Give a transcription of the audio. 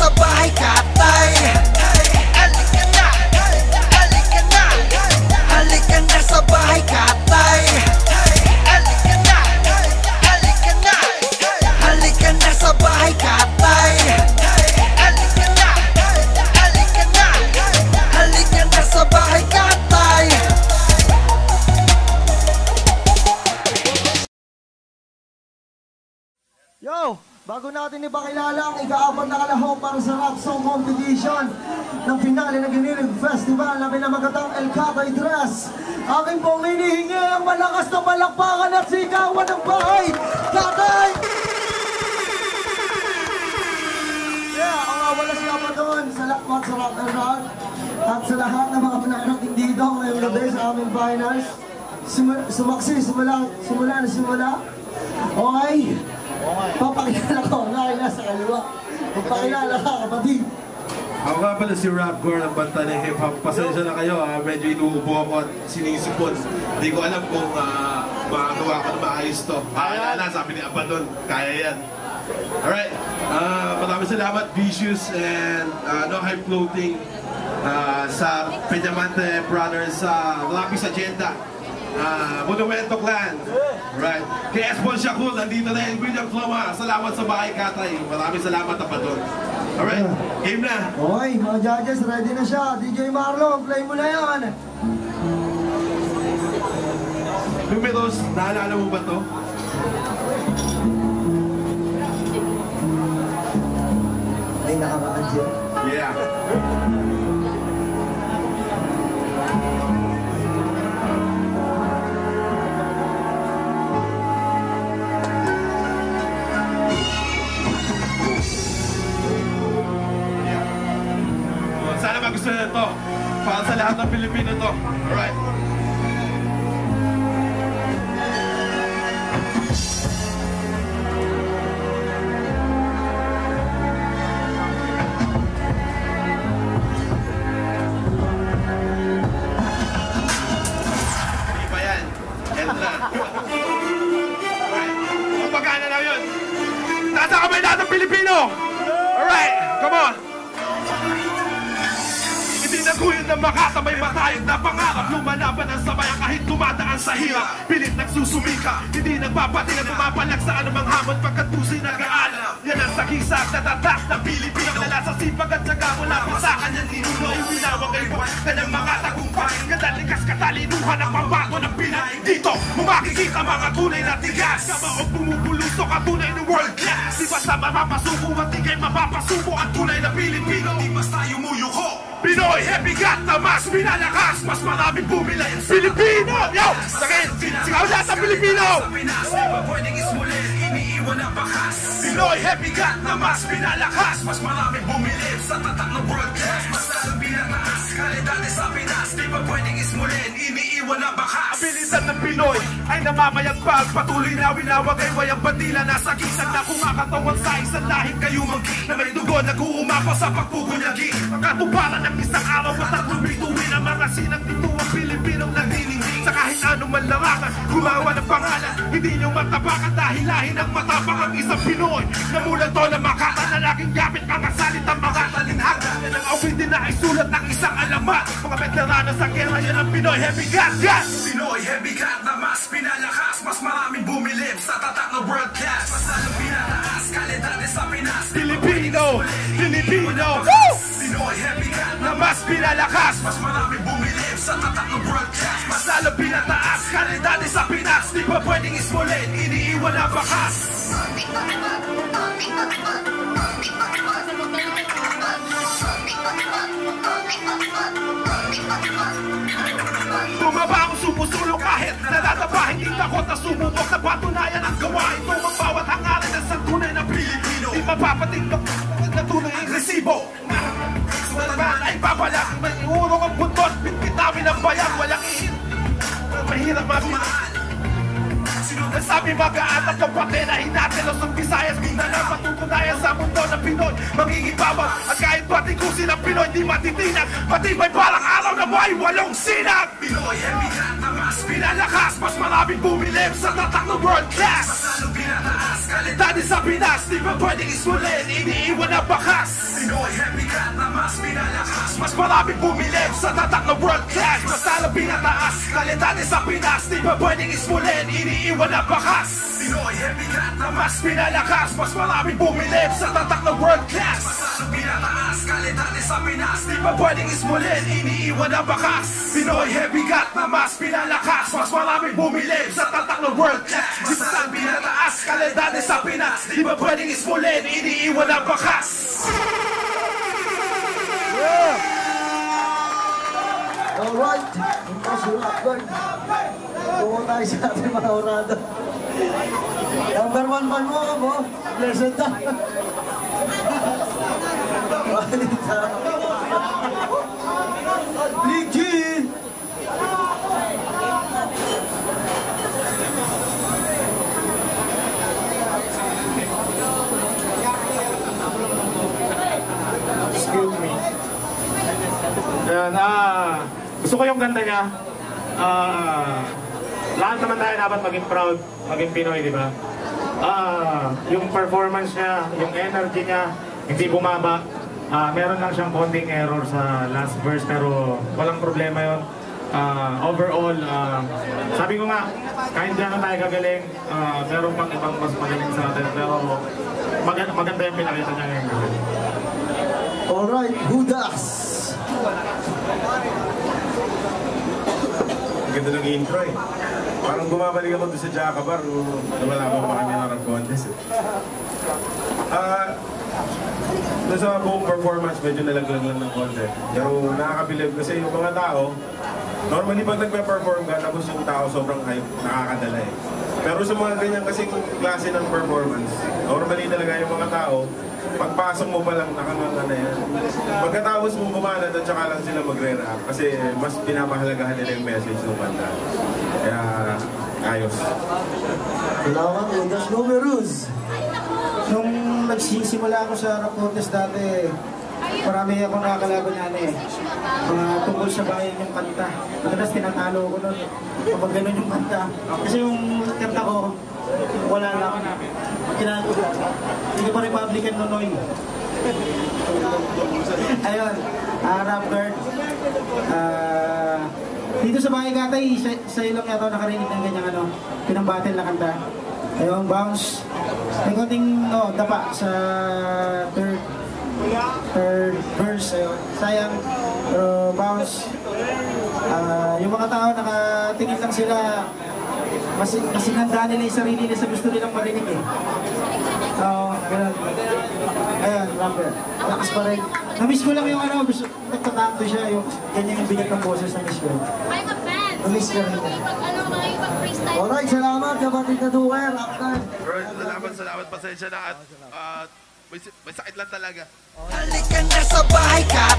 sa bahay, katay. Halika na, halika na, halika na sa bahay, katay. Halika na, halika na, halika na sa bahay, katay. Halika na, halika na, halika na sa bahay, katay. Yo! Bago natin ipakilala ang ika-4 na kalahok para sa rap song competition ng finale ng Giniling Festival na pinamagatang El Catay 3. Aking pong hinihingi ang malakas na palakpakan at sigawan ng bahay, Catay! Yeah, ang wala siya pa doon sa lakmat sa rock and roll at sa lahat ng mga pinakarating dito ngayong gabi sa aming finals. Sumaksi, simula. Okay? Papakilala ko, nakakilala sa kaliwa. Papakilala ka, kapatid. Ako nga pala si Rap Gore ng banta ng hip hop. Pasensya na kayo, medyo inuubo ako at sinisipon. Hindi ko alam kung makagawa ko na maayos to. Na, sabi ni Abaddon, kaya yan. Alright, maraming salamat Vicious and No Hype Clothing sa Peñamante Brothers sa Lapis Agenda. Monumento Clan. Right. Kay Espon Shakul, nandito na yung William Floma. Salamat sa bahay, Katay. Maraming salamat na pa doon. Alright, game na. Okay, mga judges, ready na siya. DJ Marlon, play mo na yan. Numeros, naalala mo ba to? Ay, nakakaan siya. Yeah. Gusto na ito para sa lahat ng Pilipino to. Alright. Hindi pa yan. End na. Alright. Pagkana na yun. Nasa kamay lahat ng Pilipino. Alright. Come on. Tinaguyod ng Makata, may matayog na pangarap. Lumalaban ang sabayan kahit dumadaan sa hirap. Pilit nagsusumika, hindi nagpapatingan. Pumapalag sa anumang hamon pagkat puso'y nag-aalam. Yan ang sagisag na tatak ng Pilipino. Nala sa sipag at syaga mula pa sa kanyang ninuno. Ibinawang ay buwan, kanyang mga tagumpay. Kadalikas katalinuhan ang pambago ng Pinay. Dito, makikita mga tunay na tigas. Kamaog bumubulusok ang tunay ng world class. Di basta mapapasubo at di kayo mapapasubo ang tunay na Pilipino. Di basta yumuyuko. Pinoy, happy gat na mas pinalakas. Mas maraming bumila yung Pilipino. Yo! Sakit! Sigaw lahat ng Pilipino! Pinoy, happy gat na mas pinalakas. Mas maraming bumilip sa tatak ng world class. Mas lalong pinataas, kalidade sa Pinas. Di ba pwedeng ismulin, iniiwan na bakas. Abilisan ng Pinoy ay namamayagpag. Patuloy na winawagay, wayang bandila. Nasa kisag na kumakatawan sa isang lahing kayumanggi. Na may dugo, nag-uumapaw sa pagpugunyagi. Ang katuparan ng isang araw at tatlong bituin. Ang mga sinang dituwang Pilipinong nagniningning. Sa kahit anong manlarangan, gumawa ng pangalan. Hindi nyo matapakan dahil lahin ang matapang ang isang Pinoy. Namulan to na Makata na laging gamit mga salitang mga talinhaga. Yan ang awin din na ay sulat ng isang alamat. Mga veterano sa gera, yan ang Pinoy Heavy Gat. Yes! Pinoy Heavy Gat na mas pinalakas. Mas maraming bumilip sa tatak ng world class. Mas lalong pinataas, kalidade sa Pinas. Pilipino! Pilipino! Woo! Pinoy Heavy Gat na mas pinalakas. Mas maraming bumilip sa tatak ng world class. Mas lalong pinataas, kalidade sa Pinas. Di pa pwedeng ismulin, iniiwan na bakas. Tumaba ang sumusulong kahit natataba. Hindi takot na sumubok na patunayan ang gawain. Tumang bawat hangarin ng isang tunay na Pilipino. Di mapapatinggap na tunay ang resibo. Sulat man ay babalak. May urong ang buntot. Bitbit namin ang bayan. Walang ihit. Mahirap mapinaan. Sabi mag-aan at kapatinahin natin ang Visayas, Mindanao, patutunayan sa mundo ng Pinoy. Mangingibabaw at kahit batikusin ang Pinoy di matitinag. Matibay parang araw na may walong sinag. Pinoy Heavy Gat na mas pinalakas. Mas maraming bumilip sa tatak ng world class. Mas lalong pinataas, Kalidad sa Pinas, di ba pwedeng ismulin, iniiwan na bakas. Pinoy heavy cat na mas pinalakas, mas maraming bumilib sa tatak na world class. Mas lalong pinataas, kalidad sa Pinas, di ba pwedeng ismulin, iniiwan na bakas. Pinoy heavy cat na mas pinalakas, mas maraming bumilib sa tatak na world class. Mas lalong pinataas, kalidad sa Pinas, di ba pwedeng ismulin, iniiwan na bakas. Pinoy heavy cat na mas pinalakas, mas maraming bumilib sa tatak na world class. Di ba lalong pinataas, kalidad sa Pinas, di ba pwedeng ismulin, iniiwan na bakas. Alright, ito si Rockburn. Tungo tayo sa ating mga orado. Number 1 fan mo, blessed na. Licky! Excuse me. Ayan, gusto ko yung ganda niya. Lahat naman tayo dapat maging proud, maging Pinoy, di ba? Yung performance niya, yung energy niya, hindi bumaba. Meron lang siyang konting error sa last verse, pero walang problema yun. Overall, sabi ko nga, kahit dyan tayo gagaling, meron pang ibang mas magaling sa atin, pero maganda yung pinakita niya ngayon. Alright, Hudas! Ganda ng intro eh. Parang bumabalik ako doon sa Jackabar nung lumalaban pa kami ng rap contest eh. Doon sa buong performance, medyo nalaglag lang ng konti. Pero nakakabilib kasi yung mga tao, normally pag nagpe-perform ka, tapos yung tao sobrang hype, nakakadala eh. Pero sa mga ganyan kasing klase ng performance, normally talaga yung mga tao, pagpasok mo pa lang nakanganga na yan. Pagkatapos mo bumanat at saka lang sila magre-rap kasi mas pinapahalagahan nila yung message ng banda. Kaya ayos. Salamat, Hudas Numerous! Nung nagsisimula ako sa rap contest dati, marami akong nakakalaban yan eh. Mga tungkol sa bayan yung kanta. Madalas tinatalo ko nun kapag ganun yung kanta. Kasi yung kanta ko, wala lang. Hindi pa Republican Nonoy. Ayun, rapper. Dito sa Bahay Katay, sa ilong niya ito nakarinig ng ganyang pinang-battle na kanta. Ayun, bounce. May konting dapa sa third verse. Ayun. Sayang, pero bounce. Yung mga tao nakatingin lang sila, mas sinanda nila yung sarili nila sa gusto nilang marinig eh. Ganun. Ayan, rapper. Lakas pa rin. Na-miss ko lang yung nagtatanto siya, yung ganyan yung bigat ng boses na miss ko. I'm a fan. Na-miss ka rin. Alright, salamat kapatid na duwer. Salamat, pasensya na at may sakit lang talaga. Halika na sa bahay, Kat.